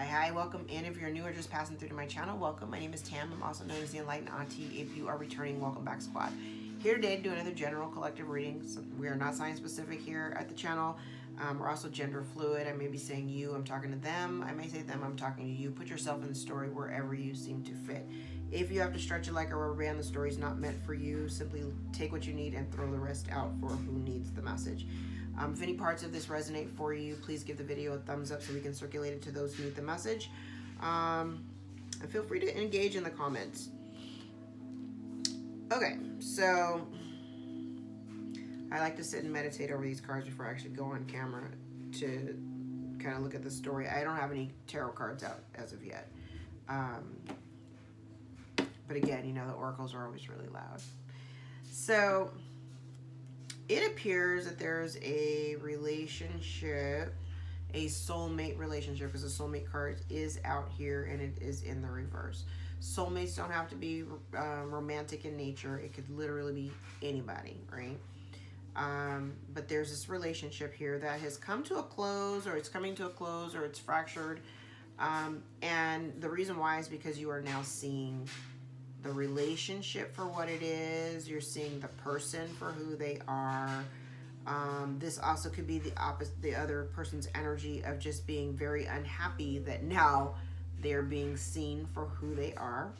Hi, welcome in. If you're new or just passing through to my channel, welcome. My name is Tam. I'm also known as the Enlightened Auntie. If you are returning, welcome back, squad. Here today to do another general collective reading. So we are not sign specific here at the channel. We're also gender fluid. I may be saying you, I'm talking to them. I may say them, I'm talking to you. Put yourself in the story wherever you seem to fit. If you have to stretch it like a rubber band, the story is not meant for you. Simply take what you need and throw the rest out for who needs the message. If any parts of this resonate for you, please give the video a thumbs up so we can circulate it to those who need the message. And feel free to engage in the comments. Okay, so I like to sit and meditate over these cards before I actually go on camera to kind of look at the story. I don't have any tarot cards out as of yet. But again, you know, the oracles are always really loud. So it appears that there's a relationship, a soulmate relationship, because the soulmate card is out here and it is in the reverse. Soulmates don't have to be romantic in nature. It could literally be anybody, right? But there's this relationship here that has come to a close, or it's coming to a close, or it's fractured. And the reason why is because you are now seeing the relationship for what it is. You're seeing the person for who they are. This also could be the opposite, the other person's energy of just being very unhappy that now they're being seen for who they are.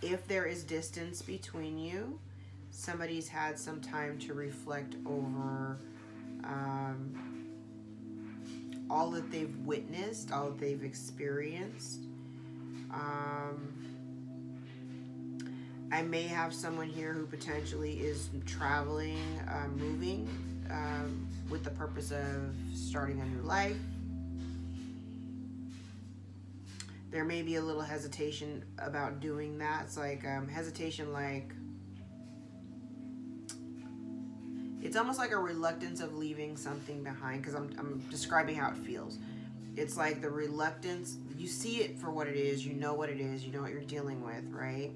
If there is distance between you, somebody's had some time to reflect over all that they've witnessed, all that they've experienced. I may have someone here who potentially is traveling, moving, with the purpose of starting a new life. There may be a little hesitation about doing that. It's like hesitation, like it's almost like a reluctance of leaving something behind, because I'm describing how it feels. It's like the reluctance, you see it for what it is, you know what it is, you know what you're dealing with, right?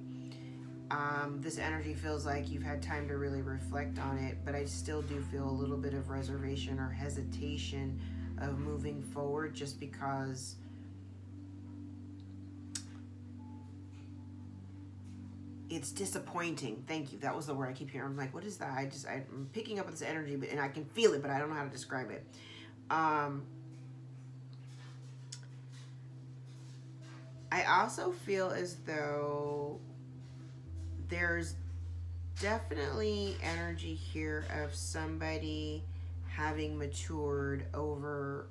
This energy feels like you've had time to really reflect on it, but I still do feel a little bit of reservation or hesitation of moving forward, just because it's disappointing. Thank you. That was the word I keep hearing. I'm like, what is that? I'm picking up this energy, and I can feel it, but I don't know how to describe it. I also feel as though there's definitely energy here of somebody having matured over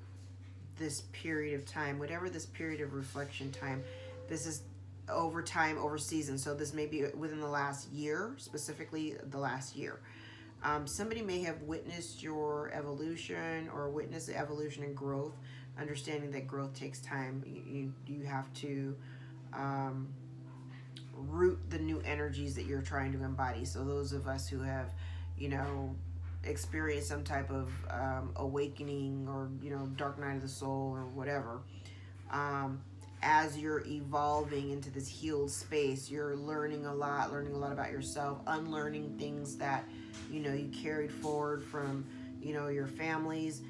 this period of time, whatever this period of reflection time. This is over time, over season. So this may be within the last year, specifically the last year. Somebody may have witnessed your evolution or witnessed the evolution and growth, understanding that growth takes time. You have to root the new energies that you're trying to embody. So those of us who have, you know, experienced some type of awakening, or, you know, dark night of the soul, or whatever, as you're evolving into this healed space, you're learning a lot about yourself, unlearning things that, you know, you carried forward from, you know, your families.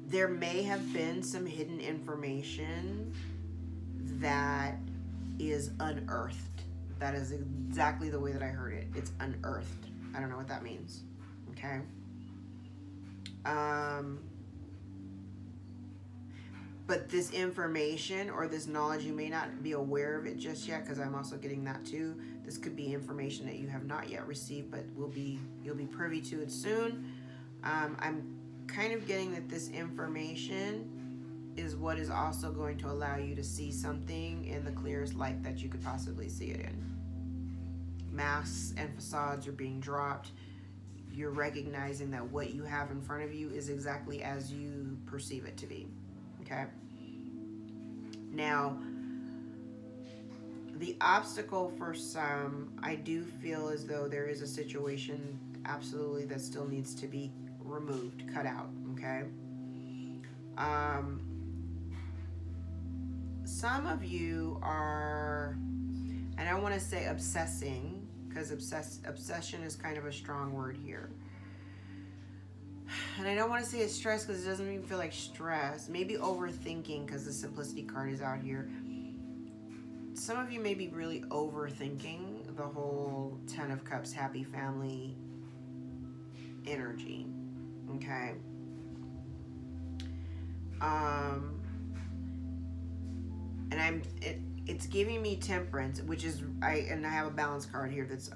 There may have been some hidden information that is unearthed. That is exactly the way that I heard it. It's unearthed. I don't know what that means. Okay. But this information or this knowledge, you may not be aware of it just yet, because I'm also getting that too. This could be information that you have not yet received, but you'll be privy to it soon. I'm kind of getting that this information is what is also going to allow you to see something in the clearest light that you could possibly see it in. Masks and facades are being dropped. You're recognizing that what you have in front of you is exactly as you perceive it to be. Okay. Now, the obstacle for some, I do feel as though there is a situation absolutely that still needs to be removed, cut out. Okay. Some of you are, and I want to say obsessing, because obsession is kind of a strong word here. And I don't want to say it's stress because it doesn't even feel like stress. Maybe overthinking because the simplicity card is out here. Some of you may be really overthinking the whole Ten of Cups happy family energy. Okay. Um, and it's giving me temperance, which is I have a balance card here that's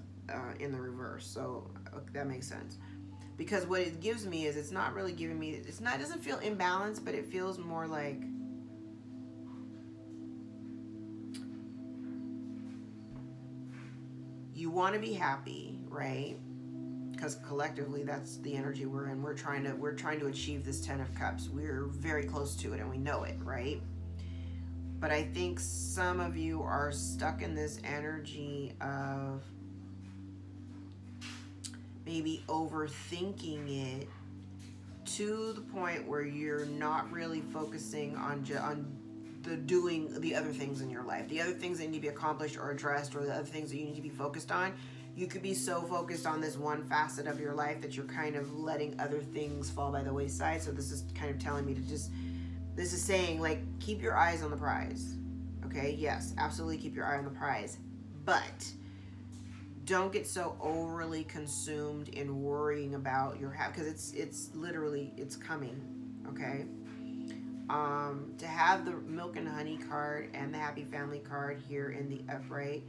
in the reverse, so that makes sense. Because what it gives me is it's not really giving me it doesn't feel imbalanced, but it feels more like you want to be happy, right? Because collectively that's the energy we're in. We're trying to achieve this 10 of cups. We're very close to it and we know it, right? But I think some of you are stuck in this energy of maybe overthinking it to the point where you're not really focusing on doing the other things in your life, the other things that need to be accomplished or addressed, or the other things that you need to be focused on. You could be so focused on this one facet of your life that you're kind of letting other things fall by the wayside. So this is kind of telling me to just, this is saying like, keep your eyes on the prize. Okay, yes, absolutely keep your eye on the prize, but don't get so overly consumed in worrying about your because it's literally it's coming. Okay. To have the milk and honey card and the happy family card here in the upright,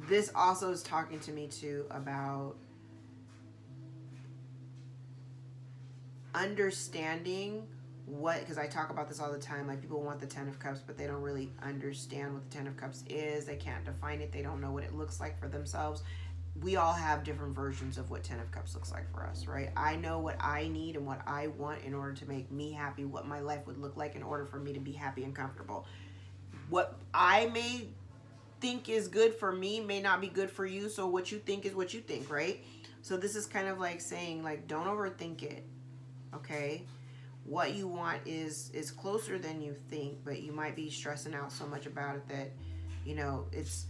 this also is talking to me too about understanding what, because I talk about this all the time, like people want the 10 of cups but they don't really understand what the 10 of cups is. They can't define it. They don't know what it looks like for themselves. We all have different versions of what 10 of cups looks like for us, right? I know what I need and what I want in order to make me happy, what my life would look like in order for me to be happy and comfortable. What I may think is good for me may not be good for you, so what you think is what you think, right? So this is kind of like saying, like, don't overthink it. Okay, what you want is closer than you think, but you might be stressing out so much about it that, you know, it's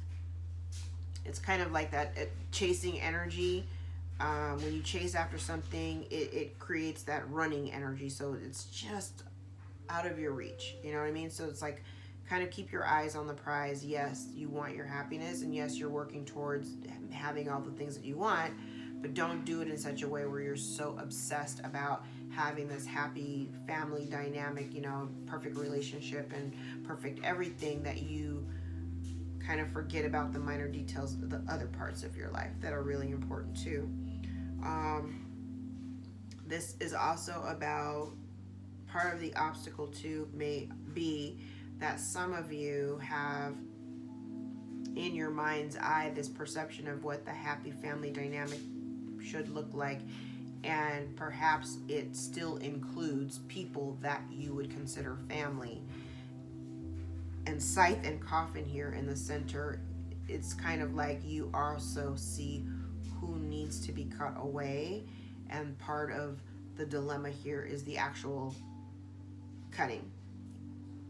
kind of like that chasing energy. When you chase after something, it creates that running energy, so it's just out of your reach. You know what I mean? So it's like, kind of keep your eyes on the prize. Yes, you want your happiness, and yes, you're working towards having all the things that you want, but don't do it in such a way where you're so obsessed about having this happy family dynamic, you know, perfect relationship and perfect everything, that you kind of forget about the minor details of the other parts of your life that are really important too. This is also about, part of the obstacle too may be that some of you have in your mind's eye this perception of what the happy family dynamic should look like, and perhaps it still includes people that you would consider family. And scythe and coffin here in the center, it's kind of like you also see who needs to be cut away, and part of the dilemma here is the actual cutting.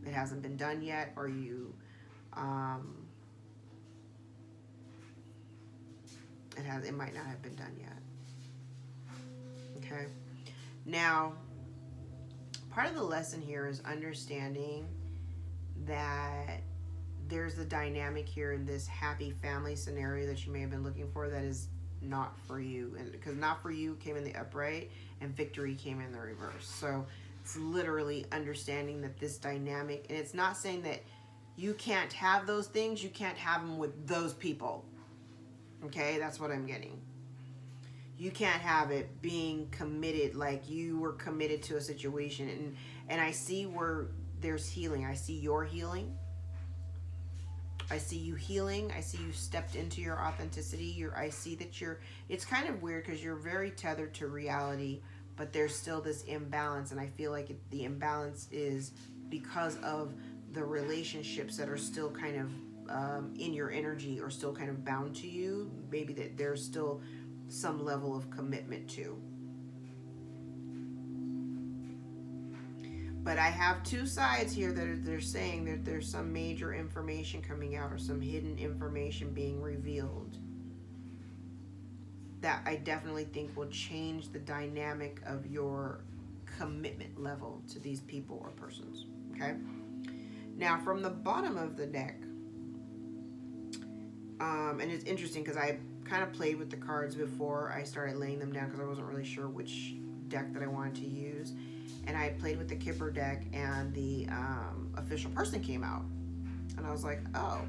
It hasn't been done yet, or you it might not have been done yet. Okay, now part of the lesson here is understanding that there's a dynamic here in this happy family scenario that you may have been looking for that is not for you, and because not for you came in the upright and victory came in the reverse. So it's literally understanding that this dynamic, and it's not saying that you can't have those things, you can't have them with those people. Okay, that's what I'm getting. You can't have it being committed, like you were committed to a situation, and I see where there's healing. I see your healing. I see you healing. I see you stepped into your authenticity. I see that it's kind of weird because you're very tethered to reality, but there's still this imbalance, and I feel like the imbalance is because of the relationships that are still kind of in your energy, or still kind of bound to you. Maybe that there's still some level of commitment to. But I have two sides here that they're saying that there's some major information coming out, or some hidden information being revealed that I definitely think will change the dynamic of your commitment level to these people or persons. Okay. Now, from the bottom of the deck, and it's interesting because I kind of played with the cards before I started laying them down because I wasn't really sure which deck that I wanted to use. And I played with the Kipper deck, and the official person came out. And I was like, oh,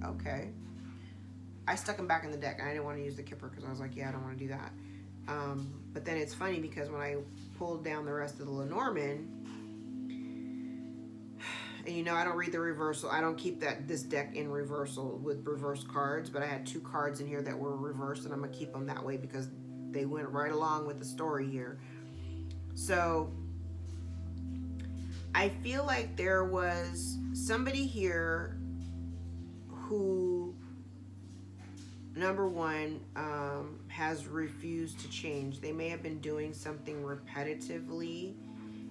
okay. I stuck them back in the deck, and I didn't want to use the Kipper because I was like, yeah, I don't want to do that. But then it's funny because when I pulled down the rest of the Lenormand, and you know, I don't read the reversal. I don't keep this deck in reversal with reversed cards, but I had 2 cards in here that were reversed, and I'm going to keep them that way because they went right along with the story here. So I feel like there was somebody here who, number one, has refused to change. They may have been doing something repetitively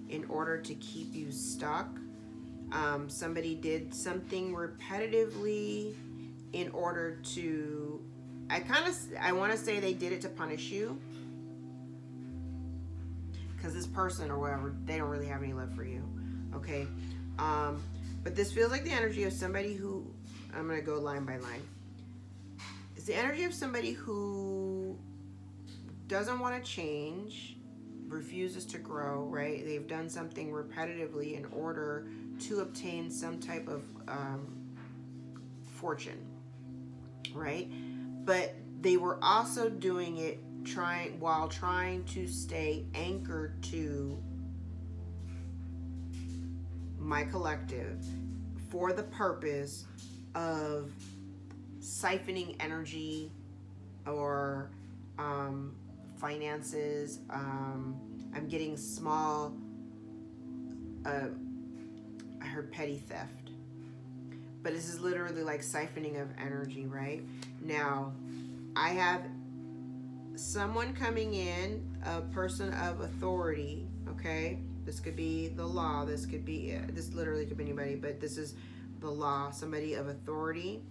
in order to keep you stuck. Somebody did something repetitively in order to, I want to say they did it to punish you. Because this person or whatever, they don't really have any love for you. Okay. But this feels like the energy of somebody who, I'm going to go line by line. It's the energy of somebody who doesn't want to change, refuses to grow, right? They've done something repetitively in order to obtain some type of fortune, right? But they were also doing it while trying to stay anchored to my collective for the purpose of siphoning energy or finances. I'm getting small, I heard petty theft, but this is literally like siphoning of energy, right? Now, I have someone coming in, a person of authority, okay? This could be the law, this literally could be anybody, but this is the law, somebody of authority.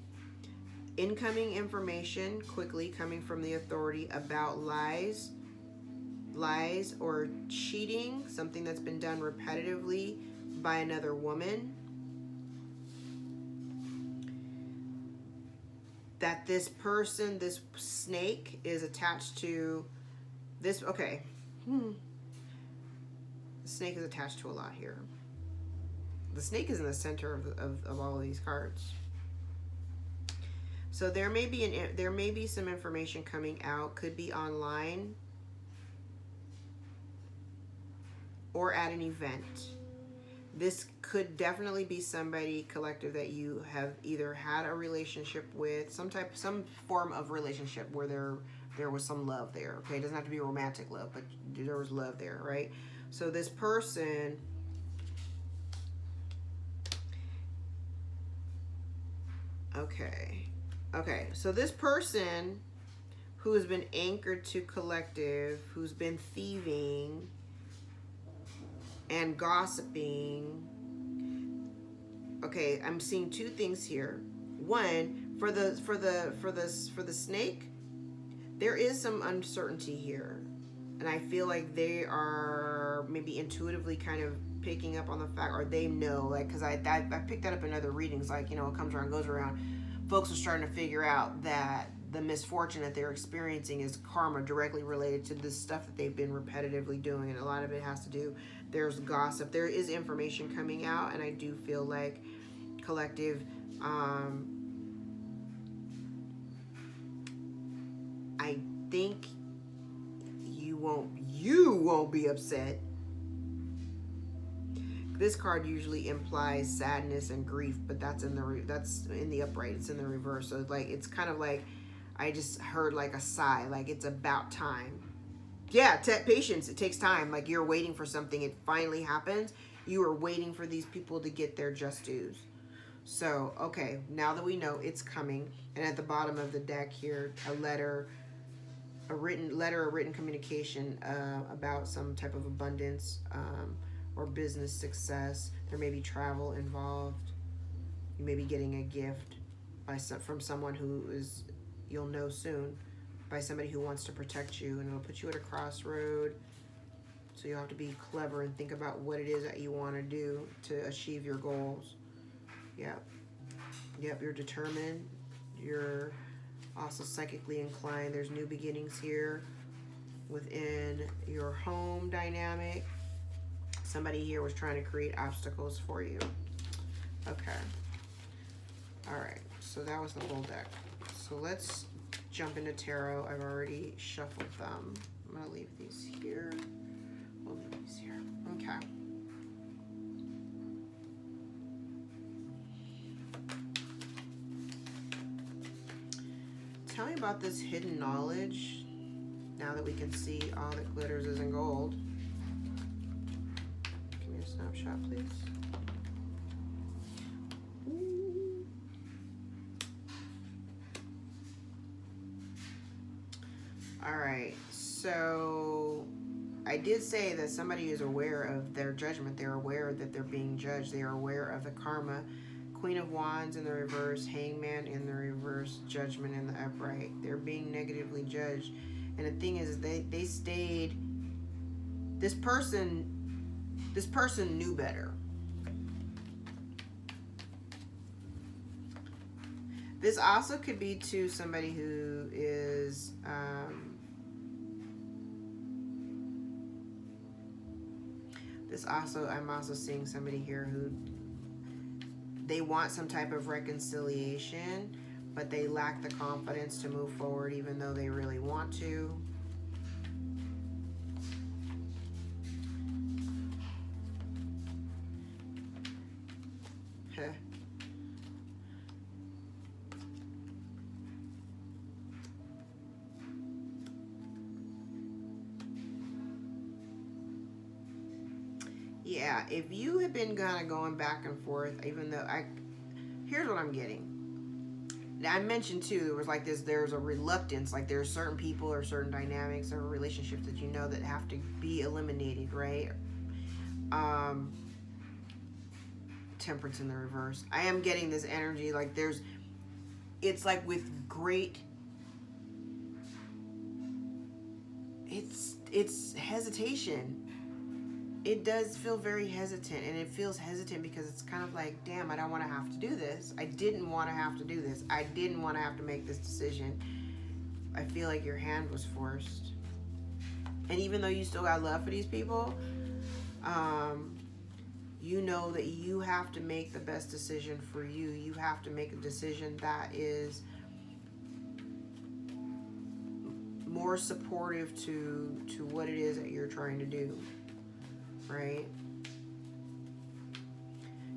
Incoming information quickly coming from the authority about lies or cheating, something that's been done repetitively by another woman. That this person, this snake, is attached to this. Okay. The snake is attached to a lot here. The snake is in the center of all of these cards. So there may be some information coming out. Could be online or at an event. This could definitely be somebody, collective, that you have either had a relationship with, some form of relationship where there was some love there. Okay, it doesn't have to be romantic love, but there was love there, right? So this person, okay, so this person who has been anchored to collective, who's been thieving and gossiping. Okay, I'm seeing 2 things here. One, for the snake, there is some uncertainty here, and I feel like they are maybe intuitively kind of picking up on the fact, or they know, like, because I picked that up in other readings, like, you know, it comes around, goes around. Folks are starting to figure out that the misfortune that they're experiencing is karma directly related to this stuff that they've been repetitively doing, and a lot of it has to do, there's gossip, there is information coming out, and I do feel like collective, I think you won't be upset. This card usually implies sadness and grief, but that's in the upright. It's in the reverse. So like, it's kind of like, I just heard like a sigh, like it's about time. Yeah, patience. It takes time. Like you're waiting for something. It finally happens. You are waiting for these people to get their just dues. So, okay, now that we know it's coming, and at the bottom of the deck here, a written communication about some type of abundance or business success. There may be travel involved. You may be getting a gift from someone who is, you'll know soon. by somebody who wants to protect you, and it'll put you at a crossroad. So you have to be clever and think about what it is that you want to do to achieve your goals. Yep. Yep, you're determined. You're also psychically inclined. There's new beginnings here within your home dynamic. Somebody here was trying to create obstacles for you. Okay. All right. So that was the whole deck. So let's jump into tarot. I've already shuffled them. I'm going to leave these here. We'll leave these here. Okay. Tell me about this hidden knowledge now that we can see all that glitters isn't gold. Give me a snapshot, please. All right, so I did say that somebody is aware of their judgment. They're aware that they're being judged. They are aware of the karma. Queen of Wands in the reverse, Hangman in the reverse, Judgment in the upright. They're being negatively judged. And the thing is, they stayed, this person knew better. This also could be to somebody who is, I'm also seeing somebody here who, they want some type of reconciliation, but they lack the confidence to move forward even though they really want to. Yeah, if you had been kind of going back and forth, even though here's what I'm getting. Now, I mentioned too, there was like there's a reluctance, like there's certain people or certain dynamics or relationships that you know that have to be eliminated, right? Temperance in the reverse. I am getting this energy, like it's like with great, it's hesitation. It does feel very hesitant, and it feels hesitant because it's kind of like, damn, I don't want to have to do this. I didn't want to have to do this. I didn't want to have to make this decision. I feel like your hand was forced. And even though you still got love for these people, you know that you have to make the best decision for you. You have to make a decision that is more supportive to what it is that you're trying to do. Right?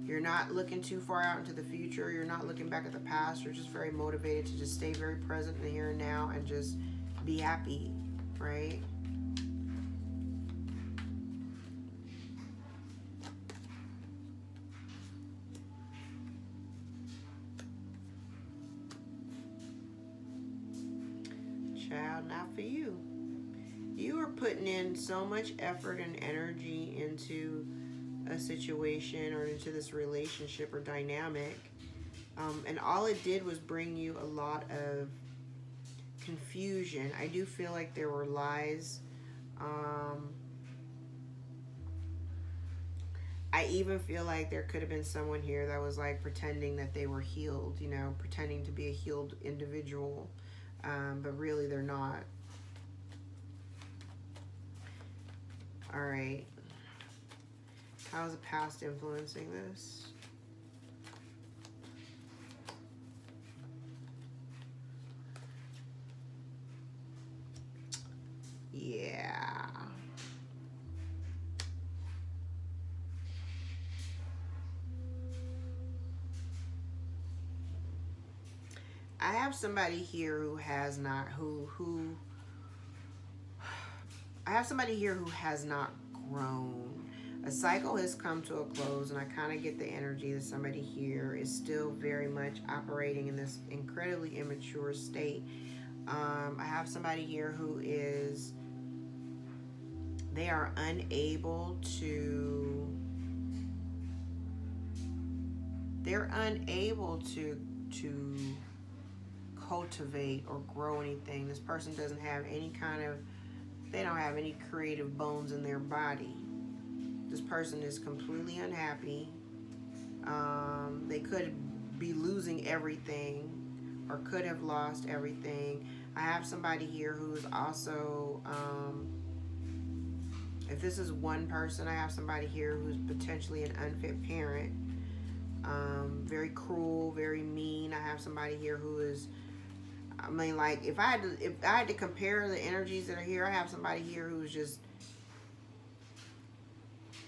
You're not looking too far out into the future. You're not looking back at the past. You're just very motivated to just stay very present in the here and now and just be happy, right? Child, not for you. You are putting in so much effort and energy into a situation or into this relationship or dynamic, and all it did was bring you a lot of confusion. I do feel like there were lies. I even feel like there could have been someone here that was like pretending that they were healed, you know, pretending to be a healed individual, but really they're not. All right. How's the past influencing this? Yeah. I have somebody here who has not, I have somebody here who has not grown. A cycle has come to a close, and I kind of get the energy that somebody here is still very much operating in this incredibly immature state. I have somebody here who is, they are unable to, cultivate or grow anything. This person doesn't have any kind of, they don't have any creative bones in their body. This person is completely unhappy. They could be losing everything or could have lost everything. I have somebody here who's also, if this is one person, I have somebody here who's potentially an unfit parent. Very cruel, very mean. I have somebody here who is, I mean, like, if I had to compare the energies that are here, I have somebody here who's just,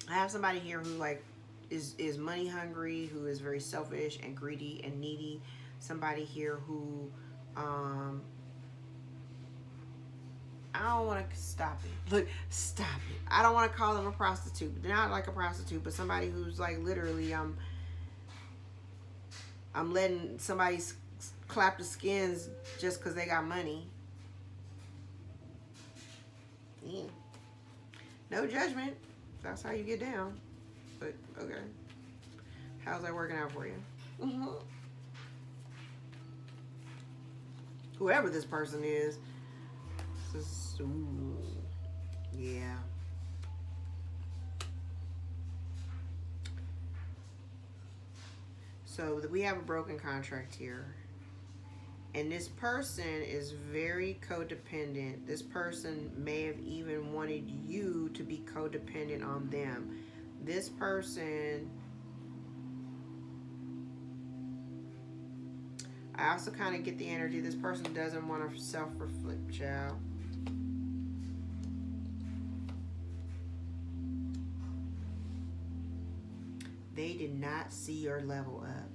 I have somebody here who, like, is money hungry, who is very selfish and greedy and needy. Somebody here who, I don't want to, stop it. Look, stop it. I don't want to call them a prostitute. They're not like a prostitute, but somebody who's like literally, I'm letting somebody clap the skins just because they got money. Yeah. No judgment. That's how you get down. But, okay. How's that working out for you? Mm-hmm. Whoever this person is. Ooh, yeah. So we have a broken contract here. And this person is very codependent. This person may have even wanted you to be codependent on them. This person, I also kind of get the energy, this person doesn't want to self-reflect, child. They did not see your level up.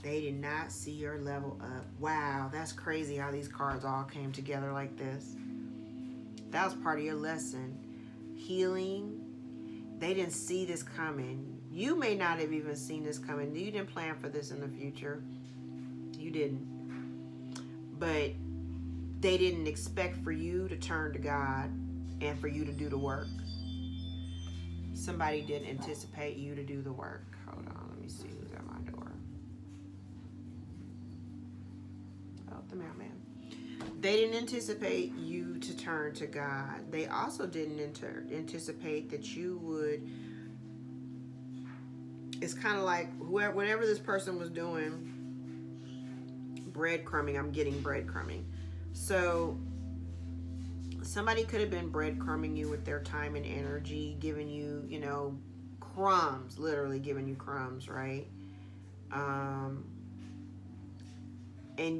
They did not see your level up. Wow, that's crazy how these cards all came together like this. That was part of your lesson. Healing. They didn't see this coming. You may not have even seen this coming. You didn't plan for this in the future. You didn't. But they didn't expect for you to turn to God and for you to do the work. Somebody didn't anticipate you to do the work. Hold on, let me see who's at my door. Oh, the mailman. They didn't anticipate you to turn to God. They also didn't anticipate that you would. It's kind of like whatever this person was doing, breadcrumbing. I'm getting breadcrumbing. So somebody could have been breadcrumbing you with their time and energy, giving you, you know, crumbs, literally giving you crumbs, right? And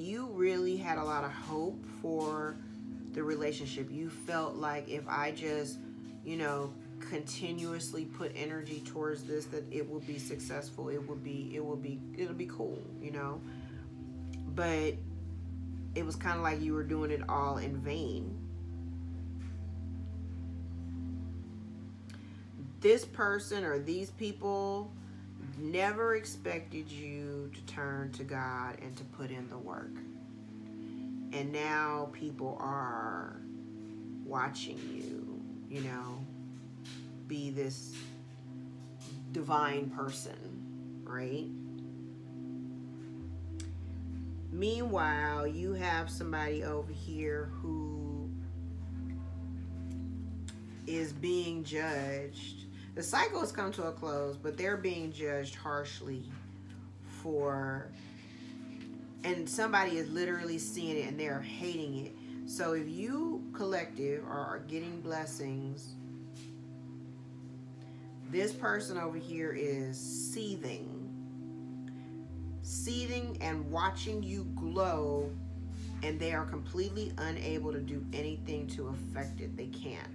you really had a lot of hope for the relationship. You felt like if I just, you know, continuously put energy towards this, that it will be successful. It'll be cool, you know? But it was kind of like you were doing it all in vain. This person or these people never expected you to turn to God and to put in the work. And now people are watching you, you know, be this divine person, right? Meanwhile, you have somebody over here who is being judged. The cycle has come to a close, but they're being judged harshly for, and somebody is literally seeing it and they're hating it. So if you collective are getting blessings, this person over here is seething and watching you glow, and they are completely unable to do anything to affect it. They can't.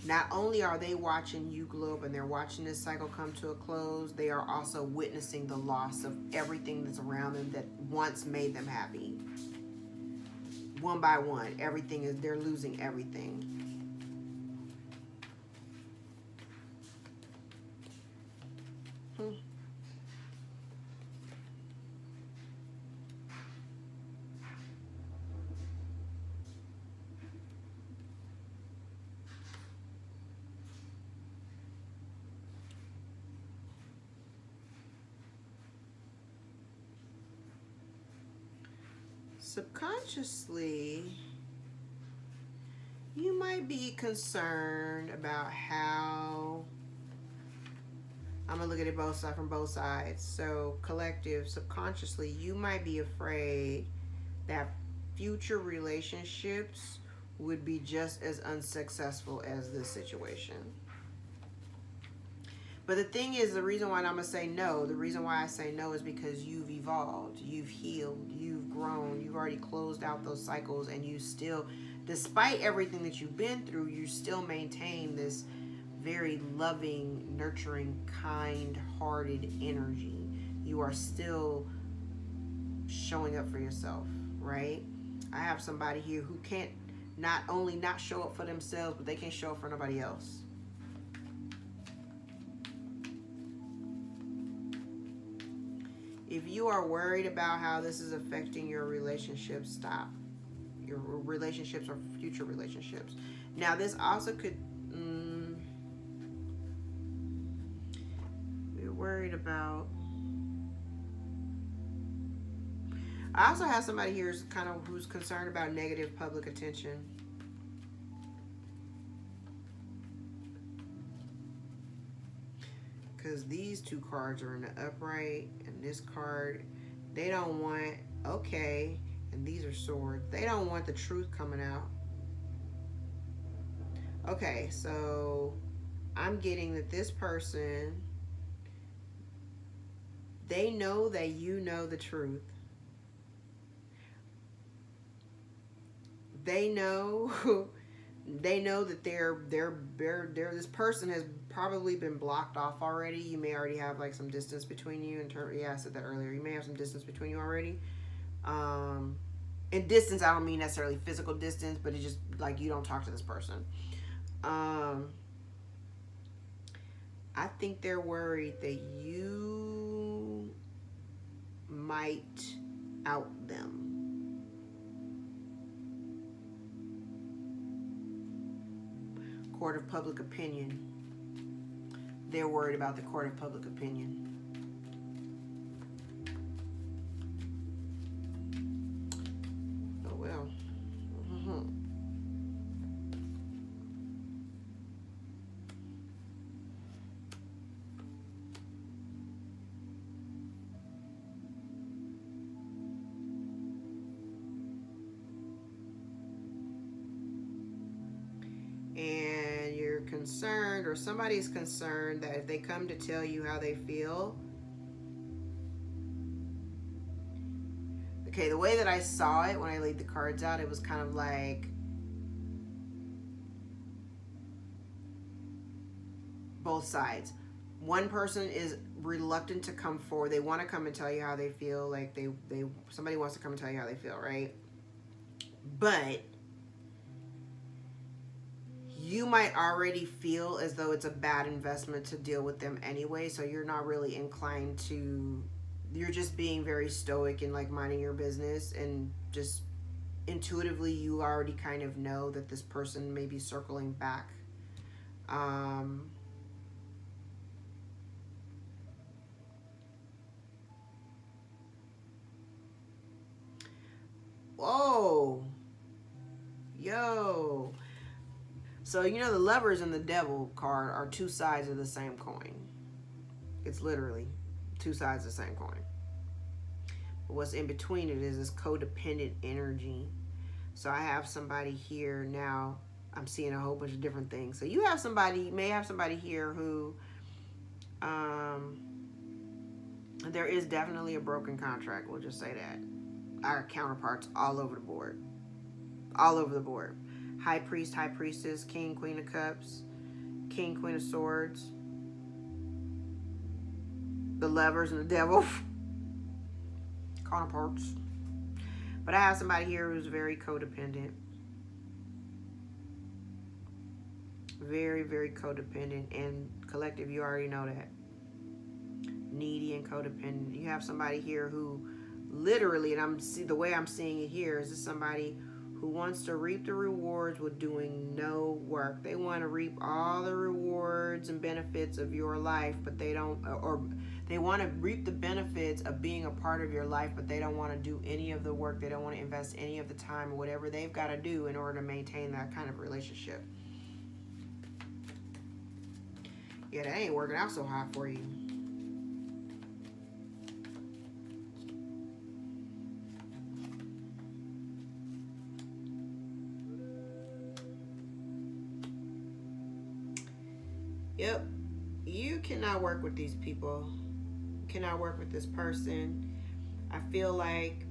Not only are they watching you glow up and they're watching this cycle come to a close, they are also witnessing the loss of everything that's around them that once made them happy. One by one, they're losing everything. subconsciously, you might be concerned about how, I'm going to look at it from both sides. So collective, subconsciously, you might be afraid that future relationships would be just as unsuccessful as this situation. But the thing is, the reason why I'm going to say no, the reason why I say no is because you've evolved, you've healed, you've grown, you've already closed out those cycles, and you still, despite everything that you've been through, you still maintain this very loving, nurturing, kind-hearted energy. You are still showing up for yourself, right? I have somebody here who can't not only not show up for themselves, but they can't show up for nobody else. If you are worried about how this is affecting your relationships, stop. Your relationships or future relationships. Now, this also could, you're worried about. I also have somebody here who's concerned about negative public attention. Because these two cards are in the upright, and this card, they don't want, okay, and these are swords. They don't want the truth coming out. Okay, so I'm getting that this person, they know that you know the truth. They know that they're this person has probably been blocked off already. You may already have like some distance between you I said that earlier. You may have some distance between you already. And distance, I don't mean necessarily physical distance, but it's just like you don't talk to this person. I think they're worried that you might out them. Court of public opinion. They're worried about the court of public opinion. Oh well. And you're concerned, or somebody's concerned, that if they come to tell you how they feel, okay, the way that I saw it when I laid the cards out, it was kind of like both sides. One person is reluctant to come forward. They want to come and tell you how they feel, like somebody wants to come and tell you how they feel, right? But you might already feel as though it's a bad investment to deal with them anyway, so you're not really inclined to, you're just being very stoic and like minding your business, and just intuitively you already kind of know that this person may be circling back. Whoa. Yo. So, you know, the Lovers and the Devil card are two sides of the same coin. It's literally two sides of the same coin. But what's in between it is this codependent energy. So I have somebody here now. I'm seeing a whole bunch of different things. So you may have somebody here who, there is definitely a broken contract. We'll just say that. Our counterparts all over the board. All over the board. High Priest, High Priestess, King, Queen of Cups, King, Queen of Swords, the Lovers and the Devil. Counterparts. But I have somebody here who's very codependent. Very, very codependent. And collective, you already know that. Needy and codependent. You have somebody here who literally, and the way I'm seeing it here is this somebody who wants to reap the rewards with doing no work. They want to reap all the rewards and benefits of your life, but they don't They want to reap the benefits of being a part of your life, but they don't want to do any of the work. They don't want to invest any of the time or whatever they've got to do in order to maintain that kind of relationship. Yeah, that ain't working out so hot for you. Yep. You cannot work with these people. You cannot work with this person. I feel like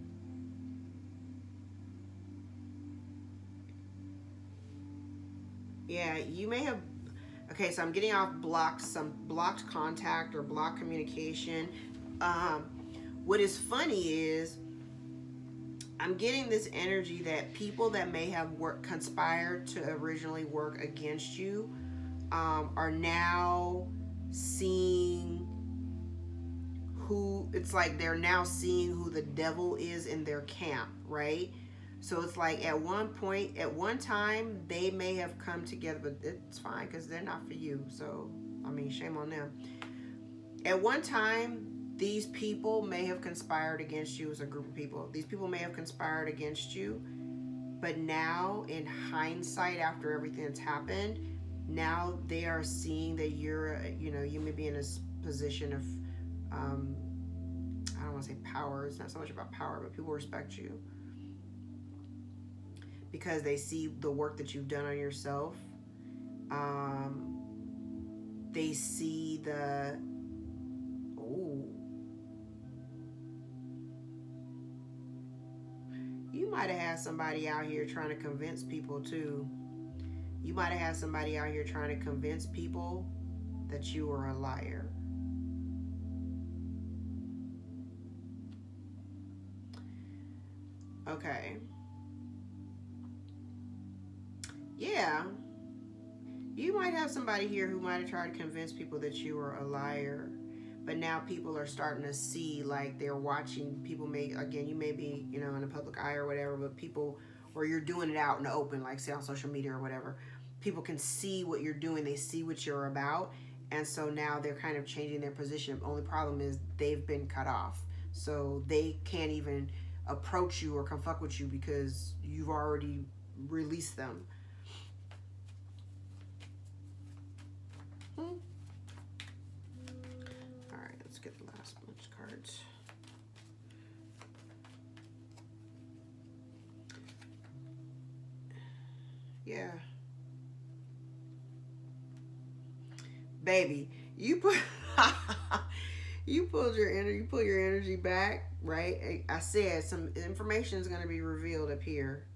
you may have. Okay, so I'm getting off some blocked contact or blocked communication. What is funny is I'm getting this energy that people that may have conspired to originally work against you are now seeing who, it's like they're now seeing who the devil is in their camp, right? So it's like at one point, at one time, they may have come together, but it's fine because they're not for you. So, I mean, shame on them. At one time, these people may have conspired against you as a group of people. These people may have conspired against you, but now in hindsight, after everything that's happened, now they are seeing that you're, you may be in a position of, I don't want to say power. It's not so much about power, but people respect you because they see the work that you've done on yourself. They see the, you might have had somebody out here trying to convince people too. You might have had somebody out here trying to convince people that you were a liar. Okay. Yeah. You might have somebody here who might have tried to convince people that you were a liar. But now people are starting to see, like they're watching people you may be, in the public eye or whatever, but people, or you're doing it out in the open, like say on social media or whatever, people can see what you're doing. They see what you're about. And so now they're kind of changing their position. Only problem is they've been cut off. So they can't even approach you or come fuck with you because you've already released them. All right, let's get the last bunch of cards. Yeah. Baby, you put you pull your energy back, right? I said some information is going to be revealed up here.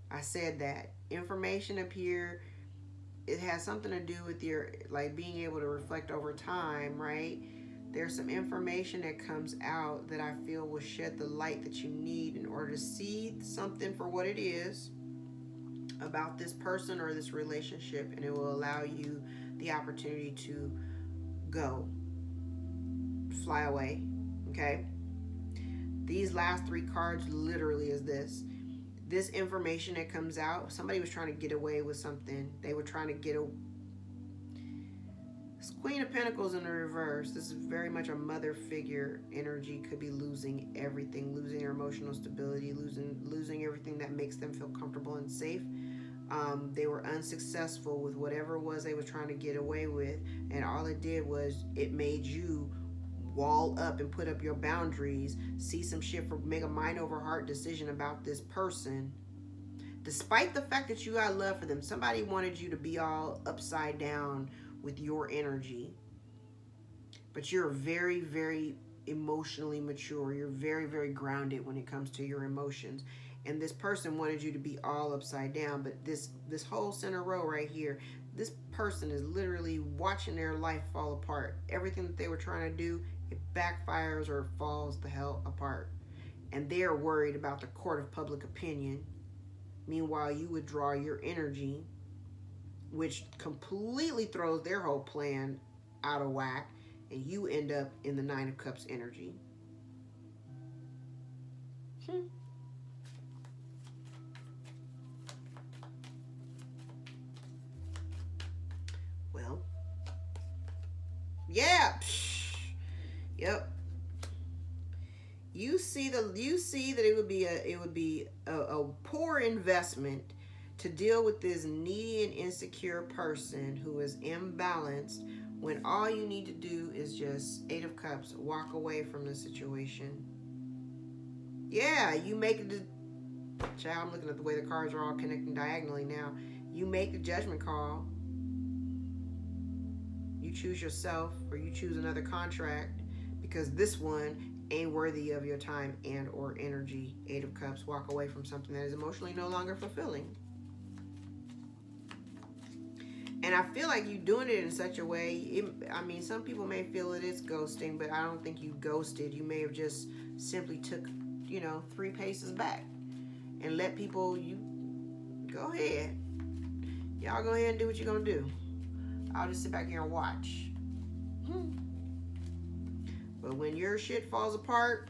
I said that information up here, it has something to do with your, like, being able to reflect over time, right? There's some information that comes out that I feel will shed the light that you need in order to see something for what it is about this person or this relationship, and it will allow you the opportunity to go, fly away. Okay, these last three cards literally is this information that comes out. Somebody was trying to get away with something. They were trying to get a Queen of Pentacles in the reverse. This is very much a mother figure energy. Could be losing everything, losing their emotional stability, losing everything that makes them feel comfortable and safe. They were unsuccessful with whatever it was they were trying to get away with, and all it did was it made you wall up and put up your boundaries, see some shit, for make a mind over heart decision about this person. Despite the fact that you got love for them, somebody wanted you to be all upside down with your energy. But you're very, very emotionally mature. You're very, very grounded when it comes to your emotions. And this person wanted you to be all upside down. But this whole center row right here, this person is literally watching their life fall apart. Everything that they were trying to do, it backfires or falls the hell apart. And they're worried about the court of public opinion. Meanwhile, you withdraw your energy, which completely throws their whole plan out of whack, and you end up in the Nine of Cups energy. Well, yeah. Yep. You see that it would be a poor investment to deal with this needy and insecure person who is imbalanced when all you need to do is just 8 of Cups, walk away from the situation. Yeah, you make the child. I'm looking at the way the cards are all connecting diagonally now. You make the judgment call. You choose yourself or you choose another contract because this one ain't worthy of your time and or energy. 8 of Cups, walk away from something that is emotionally no longer fulfilling. And I feel like you doing it in such a way, I mean, some people may feel it is ghosting, but I don't think you ghosted. You may have just simply took, 3 paces back and let people, you go ahead. Y'all go ahead and do what you're going to do. I'll just sit back here and watch. But when your shit falls apart,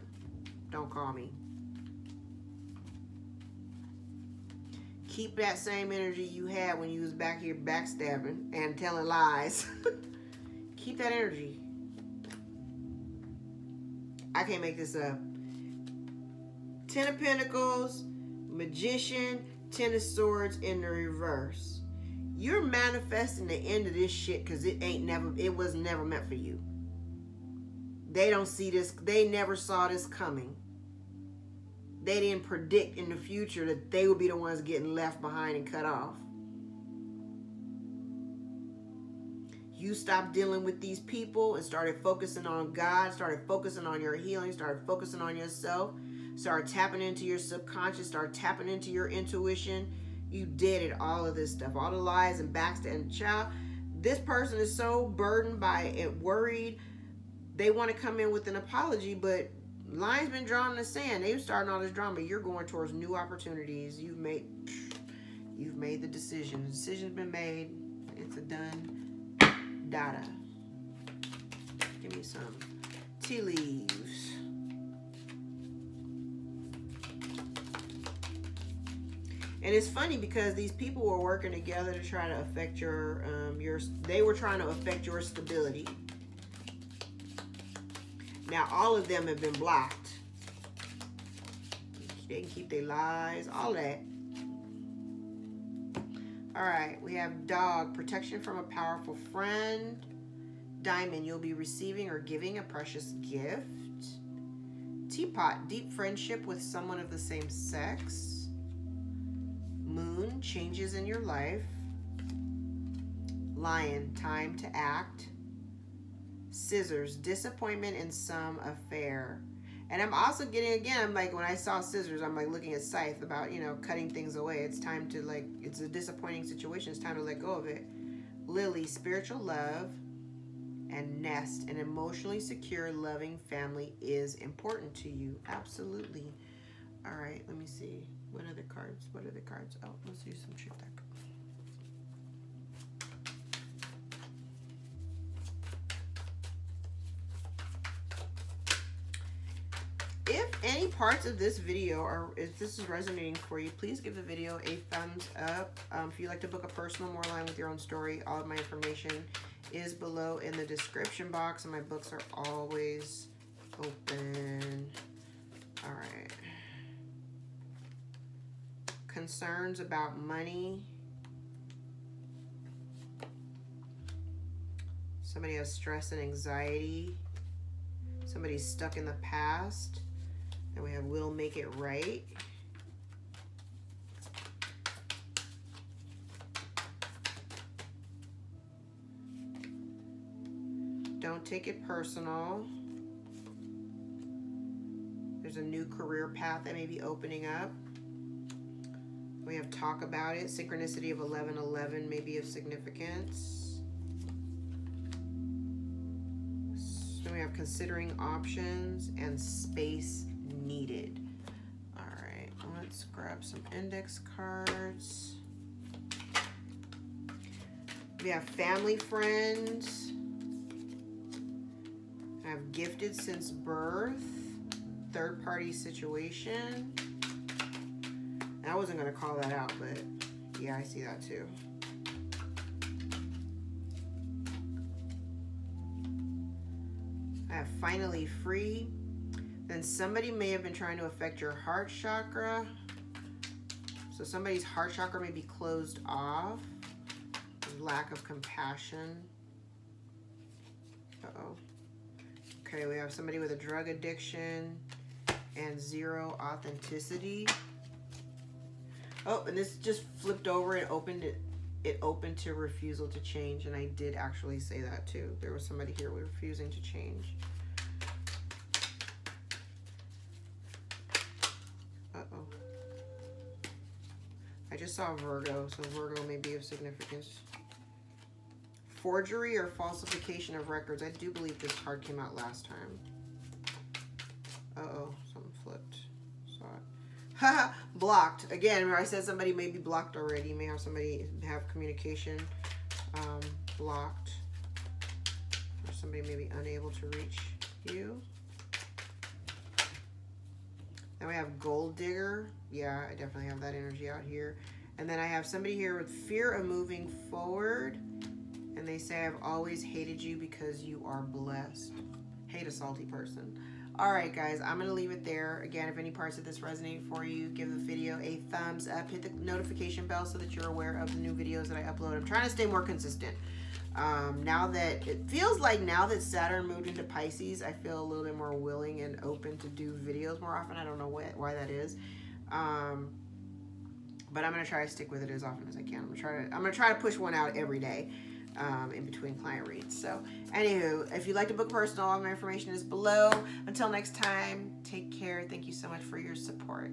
don't call me. Keep that same energy you had when you was back here backstabbing and telling lies. Keep that energy. I can't make this up. 10 of Pentacles, Magician, 10 of Swords in the reverse. You're manifesting the end of this shit because it was never meant for you. They don't see this. They never saw this coming. They didn't predict in the future that they would be the ones getting left behind and cut off. You stopped dealing with these people and started focusing on God, started focusing on your healing, started focusing on yourself, started tapping into your subconscious, started tapping into your intuition. You did it, all of this stuff, all the lies and backstab. And child, this person is so burdened by it, worried. They want to come in with an apology, but line's been drawn in the sand. They've started all this drama. You're going towards new opportunities. You've made the decision. The decision's been made. It's a done data. Give me some tea leaves. And it's funny because these people were working together to try to affect they were trying to affect your stability. Now, all of them have been blocked. They can keep their lies, all that. All right, we have Dog, protection from a powerful friend. Diamond, you'll be receiving or giving a precious gift. Teapot, deep friendship with someone of the same sex. Moon, changes in your life. Lion, time to act. Scissors, disappointment in some affair. And I'm also getting, again, I'm like, when I saw scissors, I'm like looking at Scythe about, cutting things away. It's time to, like, it's a disappointing situation. It's time to let go of it. Lily, spiritual love. And Nest, an emotionally secure, loving family is important to you. Absolutely. All right, let me see. What are the cards? Oh, let's use some truth deck. If any parts of this video if this is resonating for you, please give the video a thumbs up. If you'd like to book a personal, more aligned with your own story, all of my information is below in the description box, and my books are always open. All right. Concerns about money. Somebody has stress and anxiety. Somebody's stuck in the past. And we have will make it right. Don't take it personal. There's a new career path that may be opening up. We have talk about it. Synchronicity of 1111 may be of significance. So we have considering options and space needed. All right, let's grab some index cards. We have family friends. I have gifted since birth. Third party situation. I wasn't going to call that out, but yeah, I see that too. I finally free. Then somebody may have been trying to affect your heart chakra. So somebody's heart chakra may be closed off. Lack of compassion. Uh-oh. Okay, we have somebody with a drug addiction and zero authenticity. Oh, and this just flipped over and opened it. It opened to refusal to change, and I did actually say that too. There was somebody here refusing to change. Uh-oh. I just saw Virgo, so Virgo may be of significance. Forgery or falsification of records. I do believe this card came out last time. Uh-oh, something flipped. Saw it. Haha, blocked. Again, remember I said somebody may be blocked already. You may have somebody have communication blocked. Or somebody may be unable to reach you. Then we have gold digger. Yeah, I definitely have that energy out here. And then I have somebody here with fear of moving forward. And they say, I've always hated you because you are blessed. Hate a salty person. All right, guys, I'm going to leave it there. Again, if any parts of this resonate for you, give the video a thumbs up. Hit the notification bell so that you're aware of the new videos that I upload. I'm trying to stay more consistent. Now that it feels like now that Saturn moved into Pisces, I feel a little bit more willing and open to do videos more often. I don't know why that is. But I'm going to try to stick with it as often as I can. I'm going to try to push one out every day. In between client reads. So, anywho, if you'd like to book personal, all my information is below. Until next time, take care. Thank you so much for your support.